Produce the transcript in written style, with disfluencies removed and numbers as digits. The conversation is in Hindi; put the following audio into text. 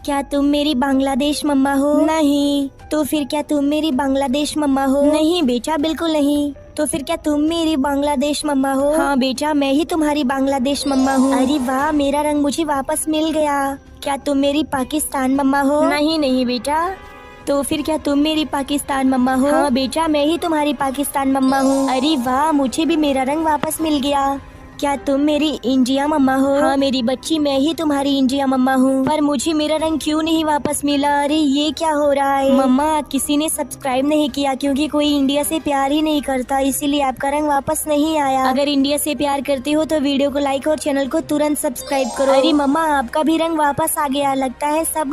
क्या तुम मेरी बांग्लादेश मम्मा हो? नहीं। तो फिर क्या तुम मेरी बांग्लादेश मम्मा हो? नहीं बेटा, बिल्कुल नहीं। तो फिर क्या तुम मेरी बांग्लादेश मम्मा हो? हाँ बेटा, मैं ही तुम्हारी बांग्लादेश मम्मा हूँ। अरे वाह, मेरा रंग मुझे वापस मिल गया। क्या तुम मेरी पाकिस्तान मम्मा हो? नहीं नहीं बेटा। तो फिर क्या तुम मेरी पाकिस्तान मम्मा हो? हाँ बेटा, मैं ही तुम्हारी पाकिस्तान मम्मा हूँ। अरे वाह, मुझे भी मेरा रंग वापस मिल गया। क्या तुम मेरी इंडिया मम्मा हो? हाँ मेरी बच्ची, मैं ही तुम्हारी इंडिया मम्मा हूँ। पर मुझे मेरा रंग क्यों नहीं वापस मिला? अरे ये क्या हो रहा है? मम्मा, किसी ने सब्सक्राइब नहीं किया क्योंकि कोई इंडिया से प्यार ही नहीं करता, इसीलिए आपका रंग वापस नहीं आया। अगर इंडिया से प्यार करते हो तो वीडियो को लाइक और चैनल को तुरंत सब्सक्राइब करो। अरे मम्मा, आपका भी रंग वापस आ गया, लगता है सब